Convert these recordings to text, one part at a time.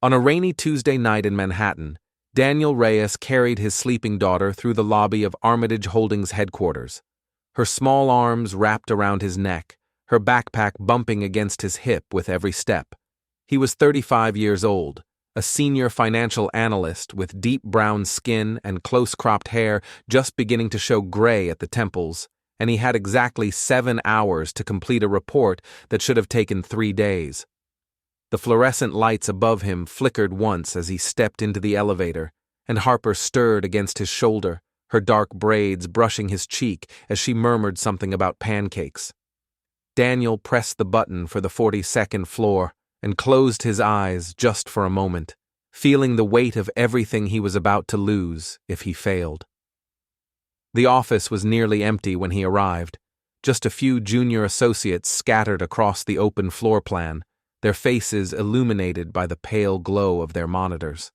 On a rainy Tuesday night in Manhattan, Daniel Reyes carried his sleeping daughter through the lobby of Armitage Holdings headquarters. Her small arms wrapped around his neck, her backpack bumping against his hip with every step. He was 35 years old, a senior financial analyst with deep brown skin and close-cropped hair just beginning to show gray at the temples, and he had exactly 7 hours to complete a report that should have taken 3 days. The fluorescent lights above him flickered once as he stepped into the elevator, and Harper stirred against his shoulder, her dark braids brushing his cheek as she murmured something about pancakes. Daniel pressed the button for the 42nd floor and closed his eyes just for a moment, feeling the weight of everything he was about to lose if he failed. The office was nearly empty when he arrived, just a few junior associates scattered across the open floor plan, their faces illuminated by the pale glow of their monitors.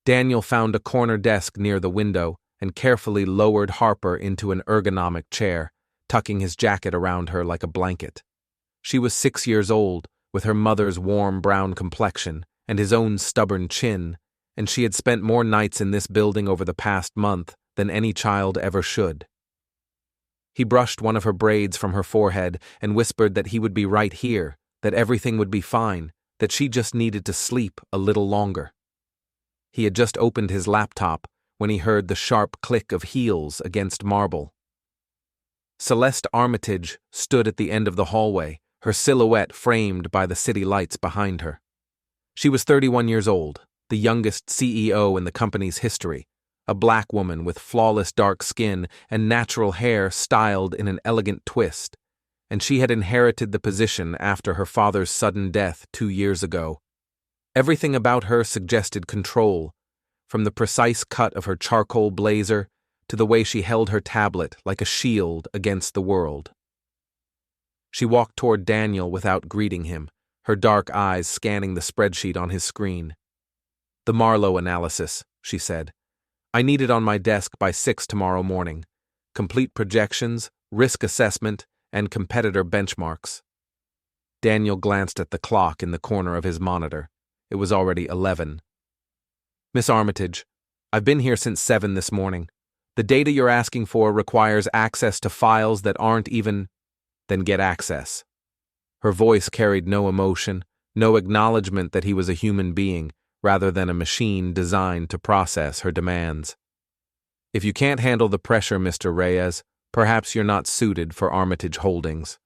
Daniel found a corner desk near the window and carefully lowered Harper into an ergonomic chair, tucking his jacket around her like a blanket. She was 6 years old, with her mother's warm brown complexion and his own stubborn chin, and she had spent more nights in this building over the past month than any child ever should. He brushed one of her braids from her forehead and whispered that he would be right here, that everything would be fine, that she just needed to sleep a little longer. He had just opened his laptop when he heard the sharp click of heels against marble. Celeste Armitage stood at the end of the hallway, her silhouette framed by the city lights behind her. She was 31 years old, the youngest CEO in the company's history, a black woman with flawless dark skin and natural hair styled in an elegant twist, and she had inherited the position after her father's sudden death 2 years ago. Everything about her suggested control, from the precise cut of her charcoal blazer to the way she held her tablet like a shield against the world. She walked toward Daniel without greeting him, her dark eyes scanning the spreadsheet on his screen. "The Marlowe analysis," she said. "I need it on my desk by 6 tomorrow morning. Complete projections, risk assessment, and competitor benchmarks." Daniel glanced at the clock in the corner of his monitor. It was already 11. "Miss Armitage, I've been here since 7 this morning. The data you're asking for requires access to files that aren't even..." "Then get access." Her voice carried no emotion, no acknowledgement that he was a human being, rather than a machine designed to process her demands. "If you can't handle the pressure, Mr. Reyes, perhaps you're not suited for Armitage Holdings."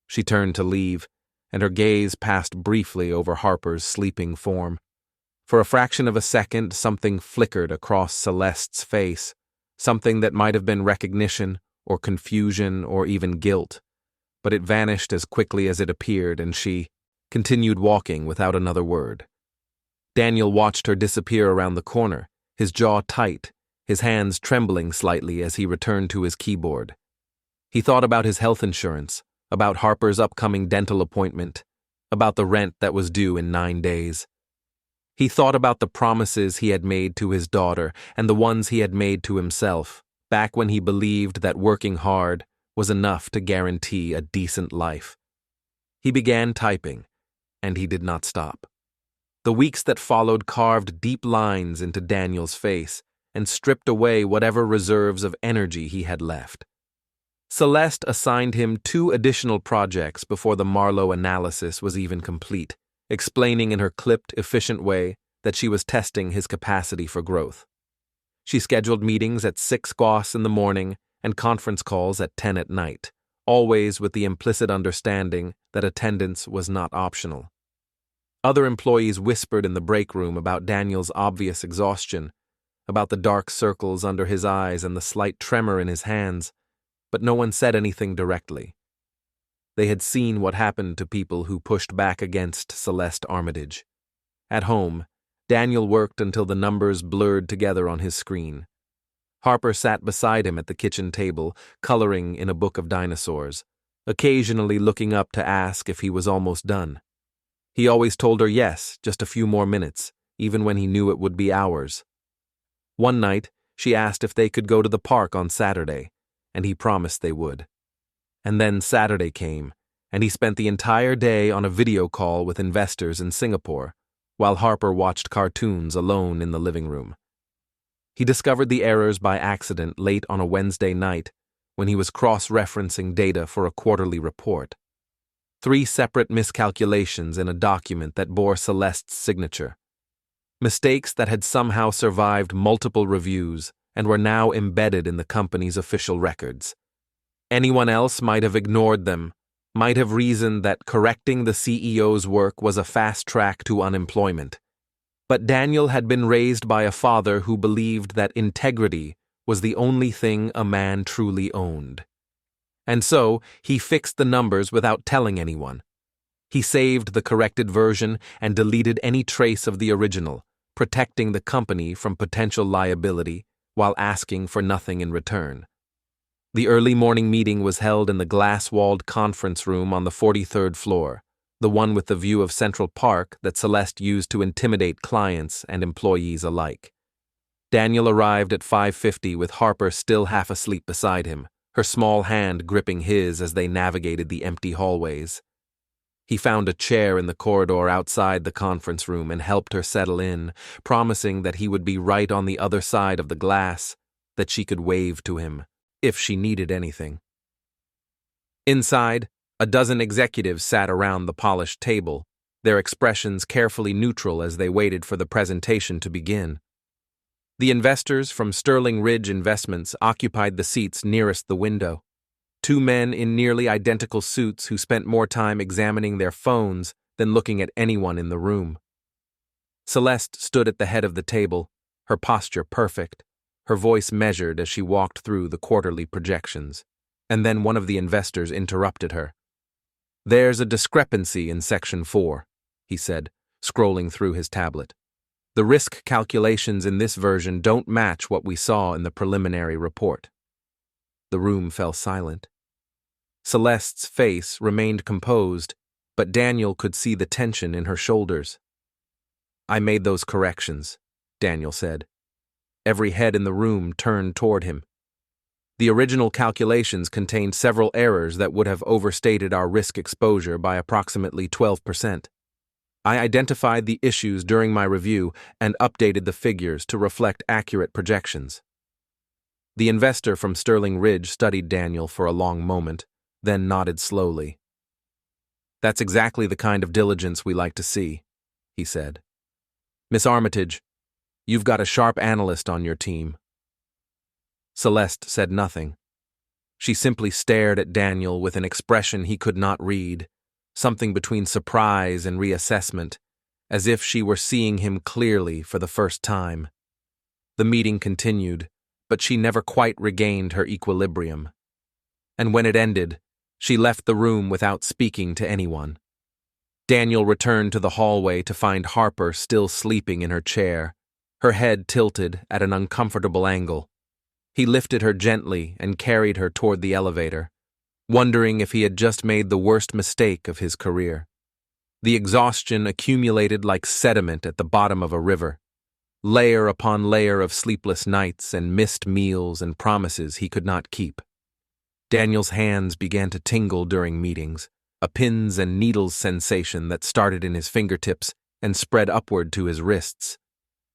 She turned to leave, and her gaze passed briefly over Harper's sleeping form. For a fraction of a second, something flickered across Celeste's face, something that might have been recognition, or confusion, or even guilt, but it vanished as quickly as it appeared, and she continued walking without another word. Daniel watched her disappear around the corner, his jaw tight, his hands trembling slightly as he returned to his keyboard. He thought about his health insurance, about Harper's upcoming dental appointment, about the rent that was due in 9 days. He thought about the promises he had made to his daughter and the ones he had made to himself, back when he believed that working hard was enough to guarantee a decent life. He began typing, and he did not stop. The weeks that followed carved deep lines into Daniel's face and stripped away whatever reserves of energy he had left. Celeste assigned him 2 additional projects before the Marlowe analysis was even complete, explaining in her clipped, efficient way that she was testing his capacity for growth. She scheduled meetings at 6 GOS in the morning and conference calls at 10 at night, always with the implicit understanding that attendance was not optional. Other employees whispered in the break room about Daniel's obvious exhaustion, about the dark circles under his eyes and the slight tremor in his hands, but no one said anything directly. They had seen what happened to people who pushed back against Celeste Armitage. At home, Daniel worked until the numbers blurred together on his screen. Harper sat beside him at the kitchen table, coloring in a book of dinosaurs, occasionally looking up to ask if he was almost done. He always told her yes, just a few more minutes, even when he knew it would be hours. One night, she asked if they could go to the park on Saturday, and he promised they would. And then Saturday came, and he spent the entire day on a video call with investors in Singapore, while Harper watched cartoons alone in the living room. He discovered the errors by accident late on a Wednesday night when he was cross-referencing data for a quarterly report. 3 separate miscalculations in a document that bore Celeste's signature. Mistakes that had somehow survived multiple reviews and were now embedded in the company's official records. Anyone else might have ignored them, might have reasoned that correcting the CEO's work was a fast track to unemployment. But Daniel had been raised by a father who believed that integrity was the only thing a man truly owned. And so, he fixed the numbers without telling anyone. He saved the corrected version and deleted any trace of the original, protecting the company from potential liability while asking for nothing in return. The early morning meeting was held in the glass-walled conference room on the 43rd floor, the one with the view of Central Park that Celeste used to intimidate clients and employees alike. Daniel arrived at 5:50 with Harper still half asleep beside him, her small hand gripping his as they navigated the empty hallways. He found a chair in the corridor outside the conference room and helped her settle in, promising that he would be right on the other side of the glass, that she could wave to him if she needed anything. Inside, a dozen executives sat around the polished table, their expressions carefully neutral as they waited for the presentation to begin. The investors from Sterling Ridge Investments occupied the seats nearest the window. 2 men in nearly identical suits who spent more time examining their phones than looking at anyone in the room. Celeste stood at the head of the table, her posture perfect, her voice measured as she walked through the quarterly projections, and then one of the investors interrupted her. "There's a discrepancy in Section 4, he said, scrolling through his tablet. "The risk calculations in this version don't match what we saw in the preliminary report." The room fell silent. Celeste's face remained composed, but Daniel could see the tension in her shoulders. "I made those corrections," Daniel said. Every head in the room turned toward him. "The original calculations contained several errors that would have overstated our risk exposure by approximately 12%. I identified the issues during my review and updated the figures to reflect accurate projections." The investor from Sterling Ridge studied Daniel for a long moment, then nodded slowly. "That's exactly the kind of diligence we like to see," he said. "Miss Armitage, you've got a sharp analyst on your team." Celeste said nothing. She simply stared at Daniel with an expression he could not read, something between surprise and reassessment, as if she were seeing him clearly for the first time. The meeting continued, but she never quite regained her equilibrium. And when it ended, she left the room without speaking to anyone. Daniel returned to the hallway to find Harper still sleeping in her chair, her head tilted at an uncomfortable angle. He lifted her gently and carried her toward the elevator, wondering if he had just made the worst mistake of his career. The exhaustion accumulated like sediment at the bottom of a river, layer upon layer of sleepless nights and missed meals and promises he could not keep. Daniel's hands began to tingle during meetings, a pins and needles sensation that started in his fingertips and spread upward to his wrists.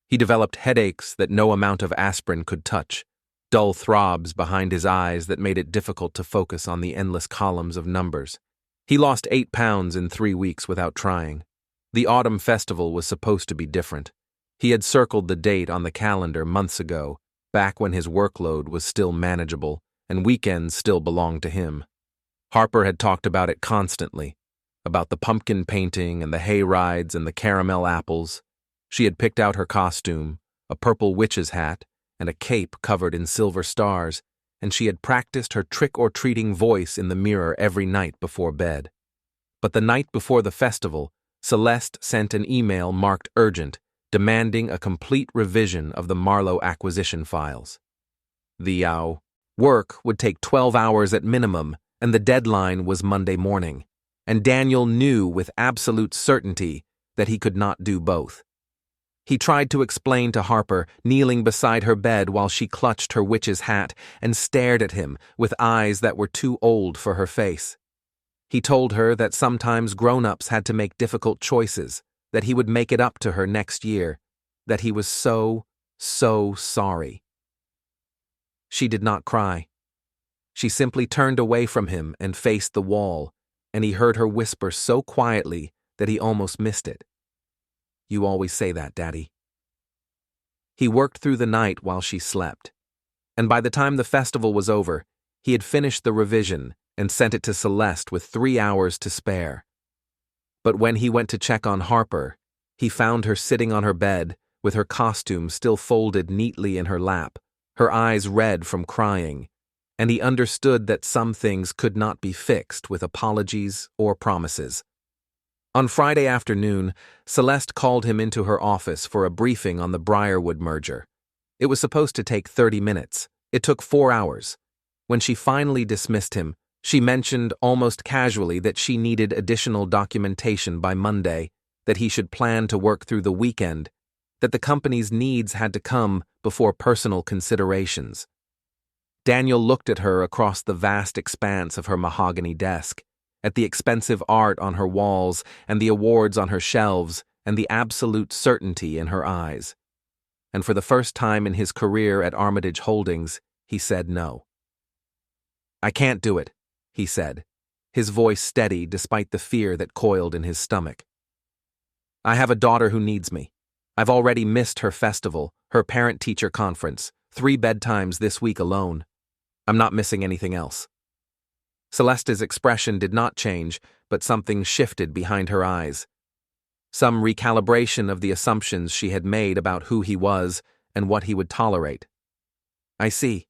He developed headaches that no amount of aspirin could touch, dull throbs behind his eyes that made it difficult to focus on the endless columns of numbers. He lost 8 pounds in 3 weeks without trying. The autumn festival was supposed to be different. He had circled the date on the calendar months ago, back when his workload was still manageable and weekends still belonged to him. Harper had talked about it constantly, about the pumpkin painting and the hay rides and the caramel apples. She had picked out her costume, a purple witch's hat, and a cape covered in silver stars, and she had practiced her trick-or-treating voice in the mirror every night before bed. But the night before the festival, Celeste sent an email marked urgent, demanding a complete revision of the Marlowe acquisition files. The work would take 12 hours at minimum, and the deadline was Monday morning, and Daniel knew with absolute certainty that he could not do both. He tried to explain to Harper, kneeling beside her bed while she clutched her witch's hat and stared at him with eyes that were too old for her face. He told her that sometimes grown-ups had to make difficult choices, that he would make it up to her next year, that he was so sorry. She did not cry. She simply turned away from him and faced the wall, and he heard her whisper so quietly that he almost missed it. "You always say that, Daddy." He worked through the night while she slept, and by the time the festival was over, he had finished the revision and sent it to Celeste with 3 hours to spare. But when he went to check on Harper, he found her sitting on her bed with her costume still folded neatly in her lap, her eyes red from crying, and he understood that some things could not be fixed with apologies or promises. On Friday afternoon, Celeste called him into her office for a briefing on the Briarwood merger. It was supposed to take 30 minutes. It took 4 hours. When she finally dismissed him, she mentioned almost casually that she needed additional documentation by Monday, that he should plan to work through the weekend, that the company's needs had to come before personal considerations. Daniel looked at her across the vast expanse of her mahogany desk, at the expensive art on her walls and the awards on her shelves and the absolute certainty in her eyes. And for the first time in his career at Armitage Holdings, he said no. "I can't do it," he said, his voice steady despite the fear that coiled in his stomach. "I have a daughter who needs me. I've already missed her festival, her parent-teacher conference, 3 bedtimes this week alone. I'm not missing anything else." Celeste's expression did not change, but something shifted behind her eyes. Some recalibration of the assumptions she had made about who he was and what he would tolerate. "I see,"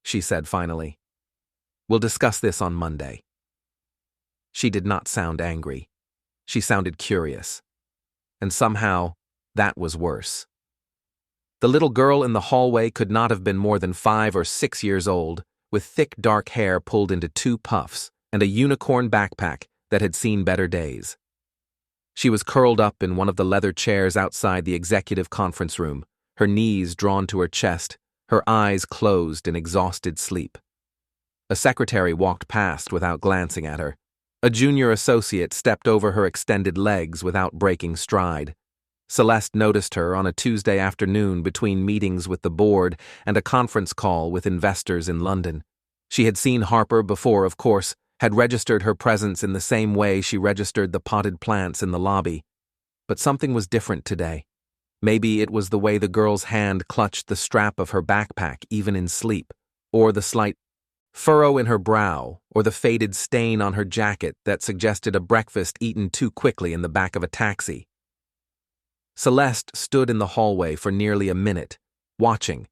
she said finally. "We'll discuss this on Monday." She did not sound angry. She sounded curious. And somehow, that was worse. The little girl in the hallway could not have been more than 5 or 6 years old, with thick dark hair pulled into 2 puffs and a unicorn backpack that had seen better days. She was curled up in one of the leather chairs outside the executive conference room, her knees drawn to her chest, her eyes closed in exhausted sleep. A secretary walked past without glancing at her. A junior associate stepped over her extended legs without breaking stride. Celeste noticed her on a Tuesday afternoon between meetings with the board and a conference call with investors in London. She had seen Harper before, of course, had registered her presence in the same way she registered the potted plants in the lobby. But something was different today. Maybe it was the way the girl's hand clutched the strap of her backpack even in sleep, or the slight furrow in her brow, or the faded stain on her jacket that suggested a breakfast eaten too quickly in the back of a taxi. Celeste stood in the hallway for nearly a minute, watching.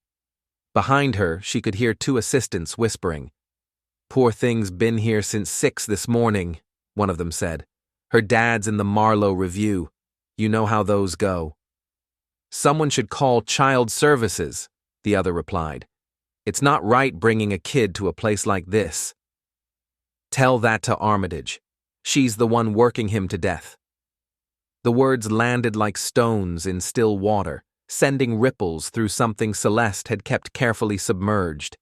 Behind her, she could hear 2 assistants whispering. "Poor thing's been here since 6 this morning," one of them said. "Her dad's in the Marlowe Review. You know how those go." "Someone should call Child Services," the other replied. "It's not right bringing a kid to a place like this." "Tell that to Armitage. She's the one working him to death." The words landed like stones in still water, sending ripples through something Celeste had kept carefully submerged.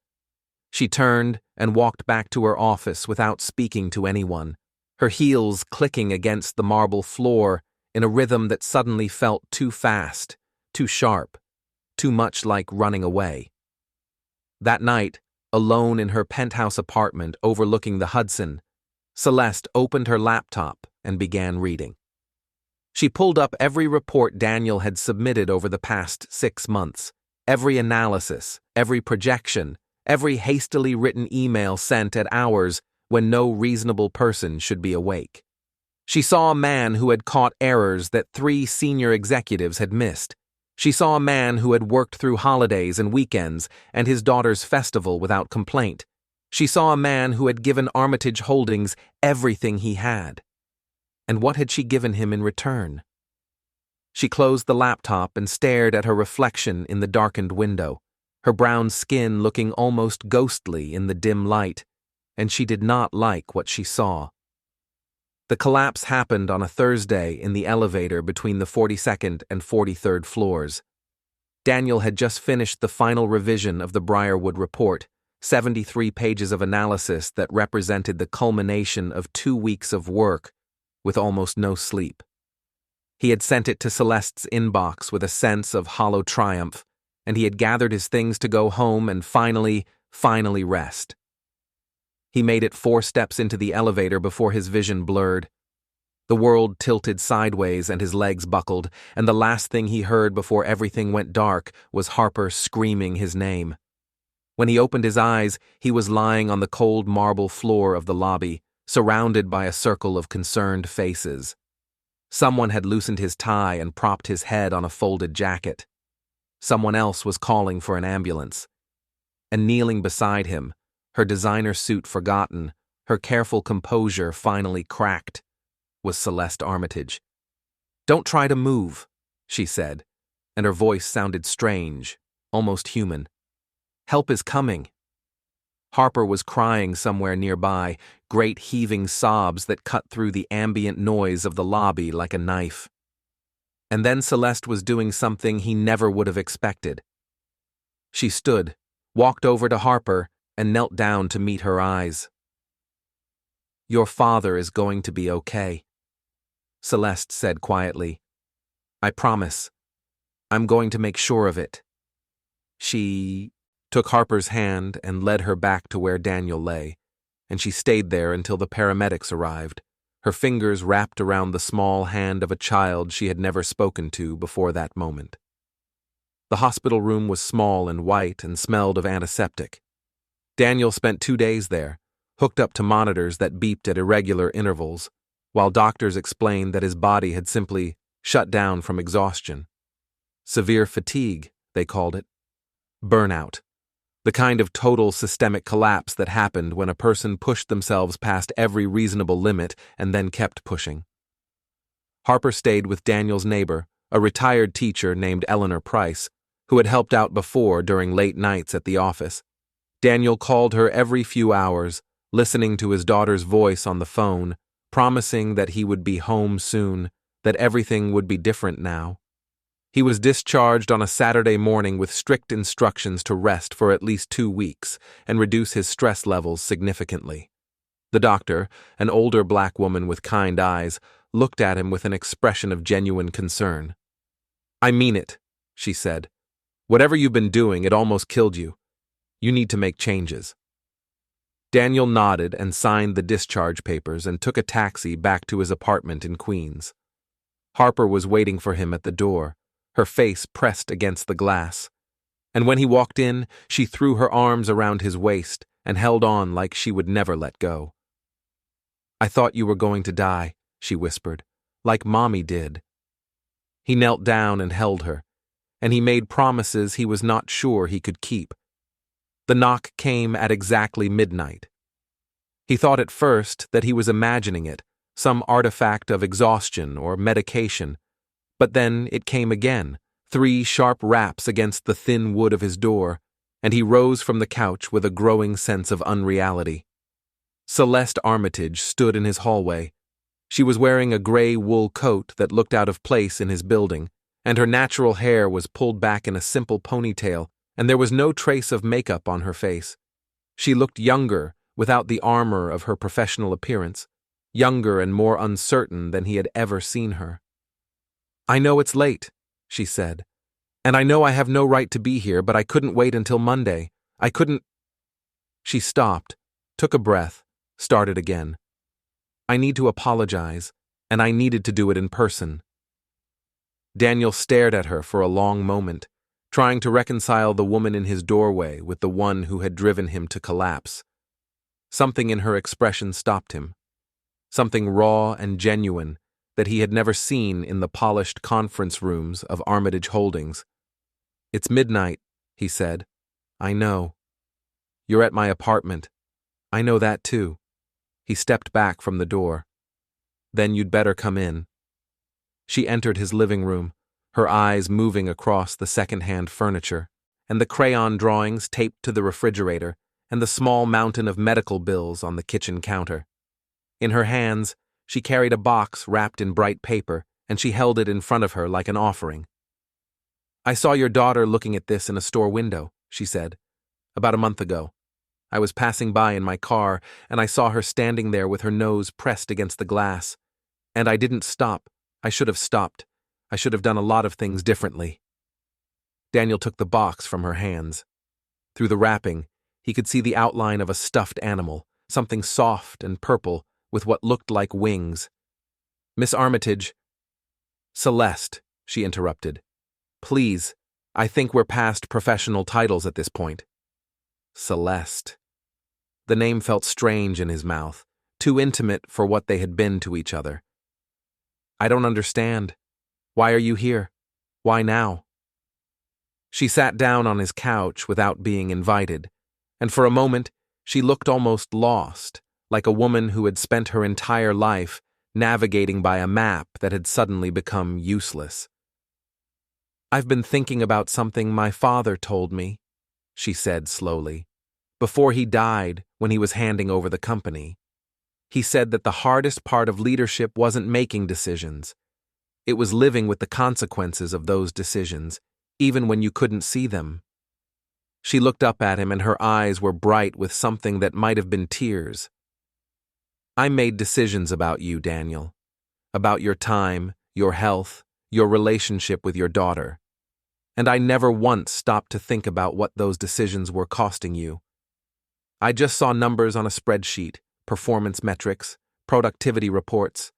She turned and walked back to her office without speaking to anyone, her heels clicking against the marble floor in a rhythm that suddenly felt too fast, too sharp, too much like running away. That night, alone in her penthouse apartment overlooking the Hudson, Celeste opened her laptop and began reading. She pulled up every report Daniel had submitted over the past 6 months, every analysis, every projection, every hastily written email sent at hours when no reasonable person should be awake. She saw a man who had caught errors that 3 senior executives had missed. She saw a man who had worked through holidays and weekends and his daughter's festival without complaint. She saw a man who had given Armitage Holdings everything he had. And what had she given him in return? She closed the laptop and stared at her reflection in the darkened window, her brown skin looking almost ghostly in the dim light, and she did not like what she saw. The collapse happened on a Thursday in the elevator between the 42nd and 43rd floors. Daniel had just finished the final revision of the Briarwood report, 73 pages of analysis that represented the culmination of 2 weeks of work with almost no sleep. He had sent it to Celeste's inbox with a sense of hollow triumph, and he had gathered his things to go home and finally rest. He made it 4 steps into the elevator before his vision blurred. The world tilted sideways and his legs buckled, and the last thing he heard before everything went dark was Harper screaming his name. When he opened his eyes, he was lying on the cold marble floor of the lobby, surrounded by a circle of concerned faces. Someone had loosened his tie and propped his head on a folded jacket. Someone else was calling for an ambulance. And kneeling beside him, her designer suit forgotten, her careful composure finally cracked, was Celeste Armitage. "Don't try to move," she said, and her voice sounded strange, almost human. "Help is coming." Harper was crying somewhere nearby, great heaving sobs that cut through the ambient noise of the lobby like a knife. And then Celeste was doing something he never would have expected. She stood, walked over to Harper, and knelt down to meet her eyes. "Your father is going to be okay," Celeste said quietly. "I promise. I'm going to make sure of it." She took Harper's hand and led her back to where Daniel lay, and she stayed there until the paramedics arrived, her fingers wrapped around the small hand of a child she had never spoken to before that moment. The hospital room was small and white and smelled of antiseptic. Daniel spent 2 days there, hooked up to monitors that beeped at irregular intervals, while doctors explained that his body had simply shut down from exhaustion. Severe fatigue, they called it. Burnout. The kind of total systemic collapse that happened when a person pushed themselves past every reasonable limit and then kept pushing. Harper stayed with Daniel's neighbor, a retired teacher named Eleanor Price, who had helped out before during late nights at the office. Daniel called her every few hours, listening to his daughter's voice on the phone, promising that he would be home soon, that everything would be different now. He was discharged on a Saturday morning with strict instructions to rest for at least 2 weeks and reduce his stress levels significantly. The doctor, an older black woman with kind eyes, looked at him with an expression of genuine concern. "I mean it," she said. "Whatever you've been doing, it almost killed you. You need to make changes." Daniel nodded and signed the discharge papers and took a taxi back to his apartment in Queens. Harper was waiting for him at the door, her face pressed against the glass. And when he walked in, she threw her arms around his waist and held on like she would never let go. "I thought you were going to die," she whispered, "like Mommy did." He knelt down and held her, and he made promises he was not sure he could keep. The knock came at exactly midnight. He thought at first that he was imagining it, some artifact of exhaustion or medication, but then it came again, 3 sharp raps against the thin wood of his door, and he rose from the couch with a growing sense of unreality. Celeste Armitage stood in his hallway. She was wearing a gray wool coat that looked out of place in his building, and her natural hair was pulled back in a simple ponytail, and there was no trace of makeup on her face. She looked younger, without the armor of her professional appearance, younger and more uncertain than he had ever seen her. "I know it's late," she said, "and I know I have no right to be here, but I couldn't wait until Monday. I couldn't—" She stopped, took a breath, started again. "I need to apologize, and I needed to do it in person." Daniel stared at her for a long moment, trying to reconcile the woman in his doorway with the one who had driven him to collapse. Something in her expression stopped him, something raw and genuine that he had never seen in the polished conference rooms of Armitage Holdings. "It's midnight," he said. "I know. You're at my apartment. I know that too." He stepped back from the door. "Then you'd better come in." She entered his living room, her eyes moving across the second-hand furniture, and the crayon drawings taped to the refrigerator, and the small mountain of medical bills on the kitchen counter. In her hands, she carried a box wrapped in bright paper, and she held it in front of her like an offering. "I saw your daughter looking at this in a store window," she said, "about a month ago. I was passing by in my car, and I saw her standing there with her nose pressed against the glass. And I didn't stop. I should have stopped. I should have done a lot of things differently. Daniel took the box from her hands. Through the wrapping, he could see the outline of a stuffed animal, something soft and purple with what looked like wings. Miss Armitage. Celeste, she interrupted. Please, I think we're past professional titles at this point. Celeste. The name felt strange in his mouth, too intimate for what they had been to each other. I don't understand. Why are you here? Why now? She sat down on his couch without being invited, and for a moment she looked almost lost, like a woman who had spent her entire life navigating by a map that had suddenly become useless. I've been thinking about something my father told me, she said slowly, before he died when he was handing over the company. He said that the hardest part of leadership wasn't making decisions. It was living with the consequences of those decisions, even when you couldn't see them. She looked up at him and her eyes were bright with something that might have been tears. I made decisions about you, Daniel. About your time, your health, your relationship with your daughter. And I never once stopped to think about what those decisions were costing you. I just saw numbers on a spreadsheet, performance metrics, productivity reports.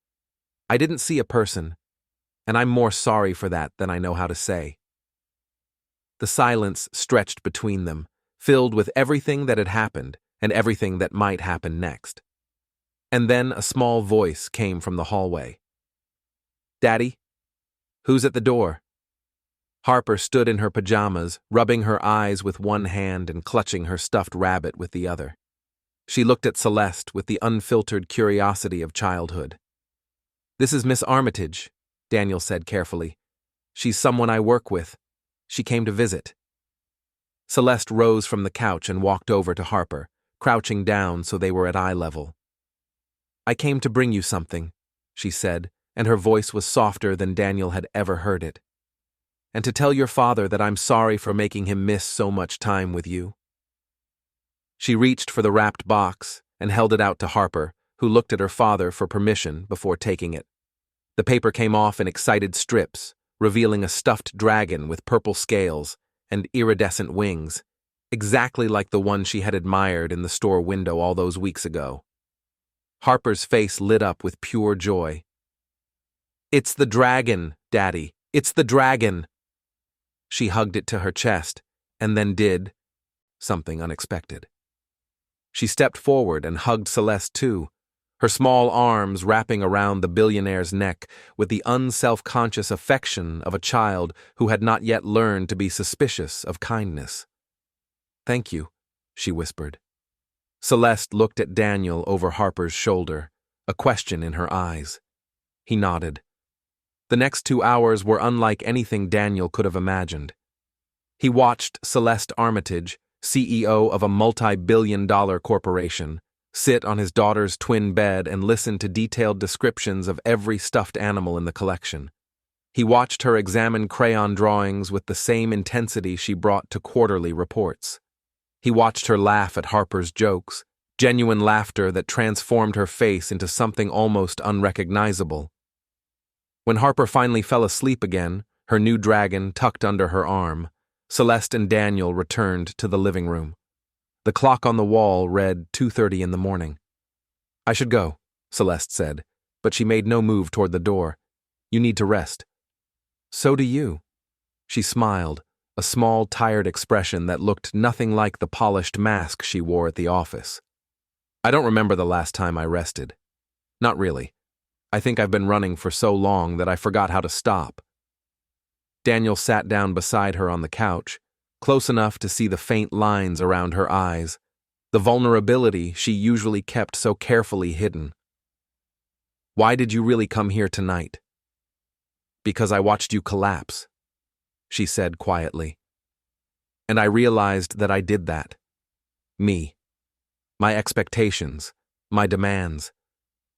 I didn't see a person, and I'm more sorry for that than I know how to say. The silence stretched between them, filled with everything that had happened and everything that might happen next. And then a small voice came from the hallway. Daddy? Who's at the door? Harper stood in her pajamas, rubbing her eyes with one hand and clutching her stuffed rabbit with the other. She looked at Celeste with the unfiltered curiosity of childhood. This is Miss Armitage, Daniel said carefully. She's someone I work with. She came to visit. Celeste rose from the couch and walked over to Harper, crouching down so they were at eye level. I came to bring you something, she said, and her voice was softer than Daniel had ever heard it. And to tell your father that I'm sorry for making him miss so much time with you. She reached for the wrapped box and held it out to Harper, who looked at her father for permission before taking it. The paper came off in excited strips, revealing a stuffed dragon with purple scales and iridescent wings, exactly like the one she had admired in the store window all those weeks ago. Harper's face lit up with pure joy. It's the dragon, Daddy. It's the dragon. She hugged it to her chest, and then did something unexpected. She stepped forward and hugged Celeste too, her small arms wrapping around the billionaire's neck with the unself-conscious affection of a child who had not yet learned to be suspicious of kindness. Thank you, she whispered. Celeste looked at Daniel over Harper's shoulder, a question in her eyes. He nodded. The next 2 hours were unlike anything Daniel could have imagined. He watched Celeste Armitage, CEO of a multi-billion-dollar corporation, sit on his daughter's twin bed and listen to detailed descriptions of every stuffed animal in the collection. He watched her examine crayon drawings with the same intensity she brought to quarterly reports. He watched her laugh at Harper's jokes, genuine laughter that transformed her face into something almost unrecognizable. When Harper finally fell asleep again, her new dragon tucked under her arm, Celeste and Daniel returned to the living room. The clock on the wall read 2:30 in the morning. I should go, Celeste said, but she made no move toward the door. You need to rest. So do you. She smiled, a small, tired expression that looked nothing like the polished mask she wore at the office. I don't remember the last time I rested. Not really. I think I've been running for so long that I forgot how to stop. Daniel sat down beside her on the couch, close enough to see the faint lines around her eyes, the vulnerability she usually kept so carefully hidden. Why did you really come here tonight? Because I watched you collapse, she said quietly. And I realized that I did that. Me. My expectations, my demands,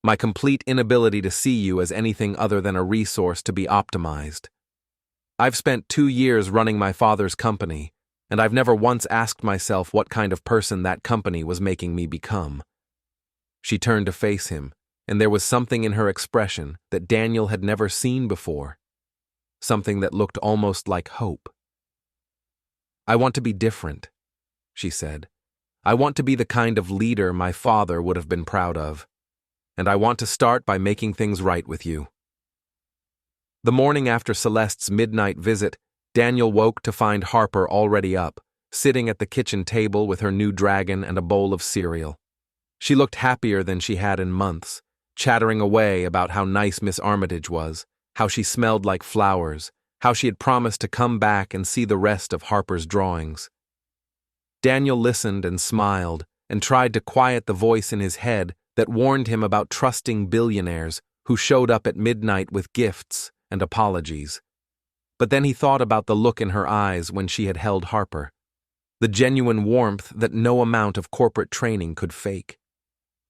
my complete inability to see you as anything other than a resource to be optimized. I've spent 2 years running my father's company, and I've never once asked myself what kind of person that company was making me become. She turned to face him, and there was something in her expression that Daniel had never seen before. something that looked almost like hope. "I want to be different," she said. "I want to be the kind of leader my father would have been proud of. And I want to start by making things right with you." The morning after Celeste's midnight visit, Daniel woke to find Harper already up, sitting at the kitchen table with her new dragon and a bowl of cereal. She looked happier than she had in months, chattering away about how nice Miss Armitage was, how she smelled like flowers, how she had promised to come back and see the rest of Harper's drawings. Daniel listened and smiled and tried to quiet the voice in his head that warned him about trusting billionaires who showed up at midnight with gifts and apologies. But then he thought about the look in her eyes when she had held Harper, the genuine warmth that no amount of corporate training could fake.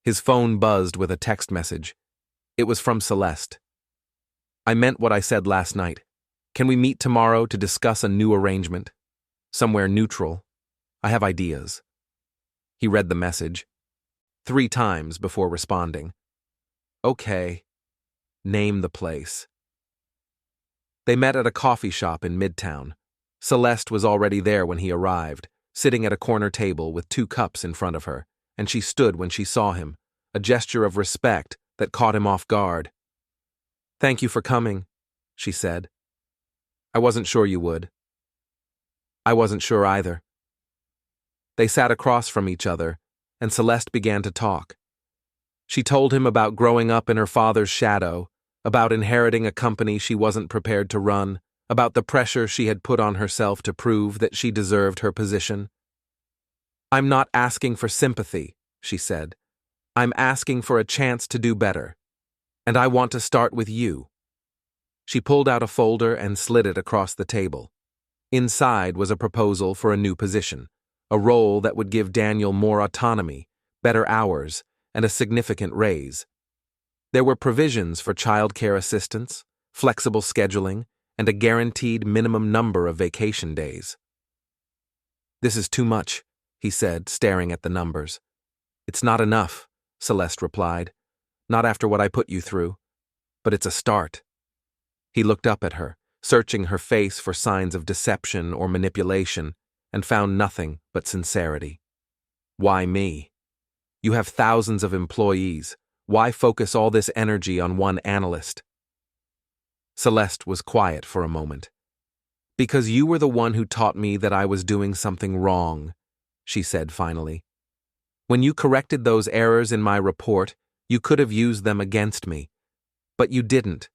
His phone buzzed with a text message. It was from Celeste. "I meant what I said last night. Can we meet tomorrow to discuss a new arrangement? Somewhere neutral. I have ideas." He read the message 3 times before responding. "Okay. Name the place." They met at a coffee shop in Midtown. Celeste was already there when he arrived, sitting at a corner table with 2 cups in front of her, and she stood when she saw him, a gesture of respect that caught him off guard. "Thank you for coming," she said. "I wasn't sure you would." "I wasn't sure either." They sat across from each other, and Celeste began to talk. She told him about growing up in her father's shadow, about inheriting a company she wasn't prepared to run, about the pressure she had put on herself to prove that she deserved her position. "I'm not asking for sympathy," she said. "I'm asking for a chance to do better. And I want to start with you." She pulled out a folder and slid it across the table. Inside was a proposal for a new position, a role that would give Daniel more autonomy, better hours, and a significant raise. There were provisions for childcare assistance, flexible scheduling, and a guaranteed minimum number of vacation days. "This is too much," he said, staring at the numbers. "It's not enough," Celeste replied. "Not after what I put you through. But it's a start." He looked up at her, searching her face for signs of deception or manipulation, and found nothing but sincerity. "Why me? You have thousands of employees. Why focus all this energy on one analyst?" Celeste was quiet for a moment. "Because you were the one who taught me that I was doing something wrong," she said finally. "When you corrected those errors in my report, you could have used them against me. But you didn't.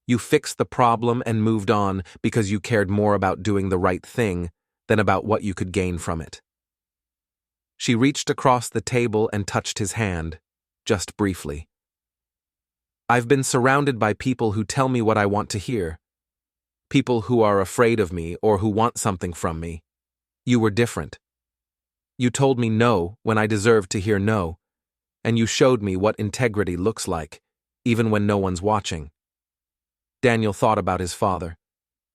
You fixed the problem and moved on because you cared more about doing the right thing than about what you could gain from it." She reached across the table and touched his hand, just briefly. "I've been surrounded by people who tell me what I want to hear. People who are afraid of me or who want something from me. You were different. You told me no when I deserved to hear no, and you showed me what integrity looks like, even when no one's watching." Daniel thought about his father,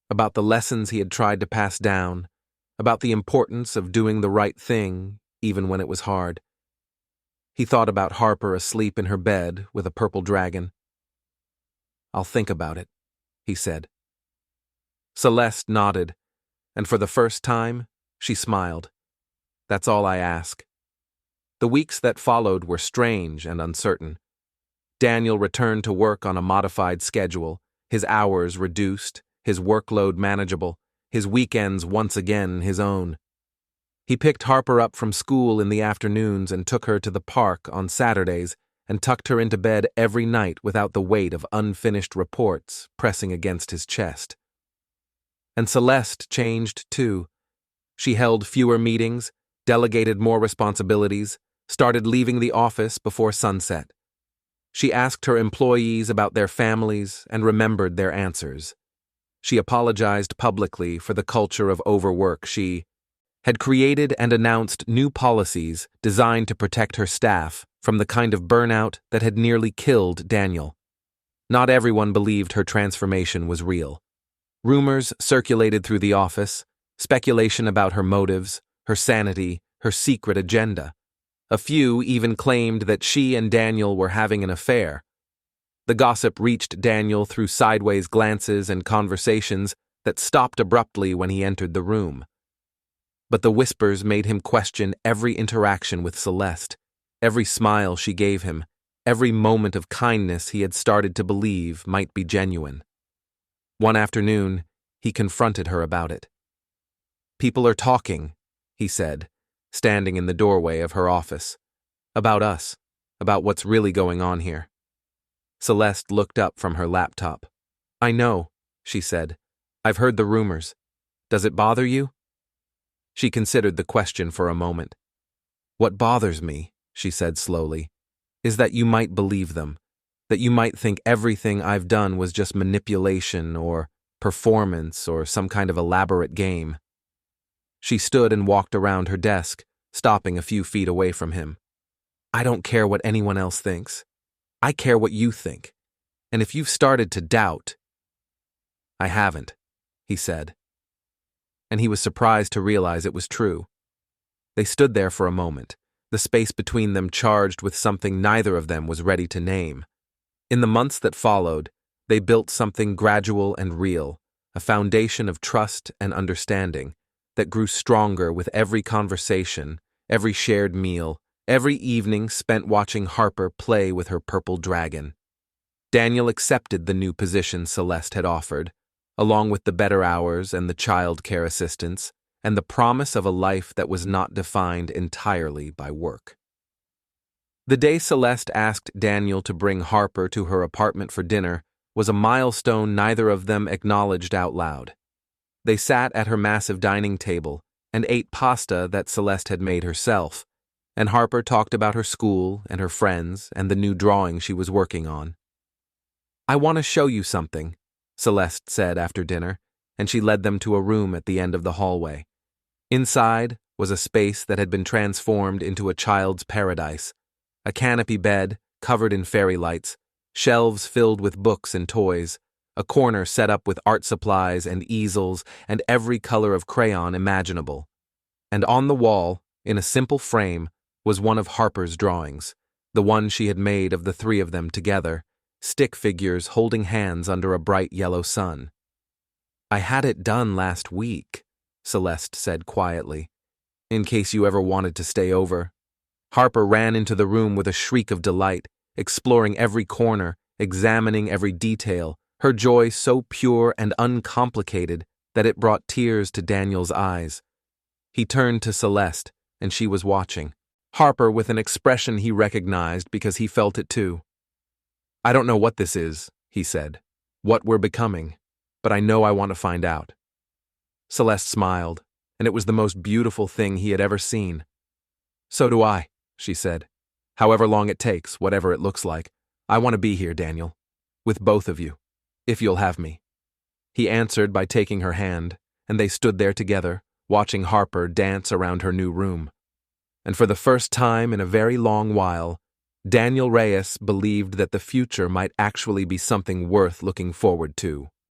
about the lessons he had tried to pass down, about the importance of doing the right thing, even when it was hard. He thought about Harper asleep in her bed with a purple dragon. "I'll think about it," he said. Celeste nodded, and for the first time, she smiled. "That's all I ask." The weeks that followed were strange and uncertain. Daniel returned to work on a modified schedule, his hours reduced, his workload manageable, his weekends once again his own. He picked Harper up from school in the afternoons and took her to the park on Saturdays and tucked her into bed every night without the weight of unfinished reports pressing against his chest. And Celeste changed too. She held fewer meetings, delegated more responsibilities, started leaving the office before sunset. She asked her employees about their families and remembered their answers. She apologized publicly for the culture of overwork she had created and announced new policies designed to protect her staff from the kind of burnout that had nearly killed Daniel. Not everyone believed her transformation was real. Rumors circulated through the office, speculation about her motives, her sanity, her secret agenda. A few even claimed that she and Daniel were having an affair. The gossip reached Daniel through sideways glances and conversations that stopped abruptly when he entered the room. But the whispers made him question every interaction with Celeste, every smile she gave him, every moment of kindness he had started to believe might be genuine. One afternoon, he confronted her about it. "People are talking," he said, standing in the doorway of her office. "About us, about what's really going on here." Celeste looked up from her laptop. "I know," she said. "I've heard the rumors. Does it bother you?" She considered the question for a moment. "What bothers me," she said slowly, "is that you might believe them, that you might think everything I've done was just manipulation or performance or some kind of elaborate game." She stood and walked around her desk, stopping a few feet away from him. "I don't care what anyone else thinks. I care what you think. And if you've started to doubt—" "I haven't," he said. And he was surprised to realize it was true. They stood there for a moment, the space between them charged with something neither of them was ready to name. In the months that followed, they built something gradual and real, a foundation of trust and understanding that grew stronger with every conversation, every shared meal, every evening spent watching Harper play with her purple dragon. Daniel accepted the new position Celeste had offered, along with the better hours and the child care assistance, and the promise of a life that was not defined entirely by work. The day Celeste asked Daniel to bring Harper to her apartment for dinner was a milestone neither of them acknowledged out loud. They sat at her massive dining table and ate pasta that Celeste had made herself, and Harper talked about her school and her friends and the new drawing she was working on. "I want to show you something," Celeste said after dinner, and she led them to a room at the end of the hallway. Inside was a space that had been transformed into a child's paradise, a canopy bed covered in fairy lights, shelves filled with books and toys, a corner set up with art supplies and easels and every color of crayon imaginable. And on the wall, in a simple frame, was one of Harper's drawings, the one she had made of the three of them together, stick figures holding hands under a bright yellow sun. "I had it done last week," Celeste said quietly, "in case you ever wanted to stay over." Harper ran into the room with a shriek of delight, exploring every corner, examining every detail, her joy so pure and uncomplicated that it brought tears to Daniel's eyes. He turned to Celeste, and she was watching. Harper with an expression he recognized because he felt it too. "I don't know what this is," he said, "what we're becoming, but I know I want to find out." Celeste smiled, and it was the most beautiful thing he had ever seen. "So do I," she said. "However long it takes, whatever it looks like, I want to be here, Daniel, with both of you, if you'll have me." He answered by taking her hand, and they stood there together, watching Harper dance around her new room. And for the first time in a very long while, Daniel Reyes believed that the future might actually be something worth looking forward to.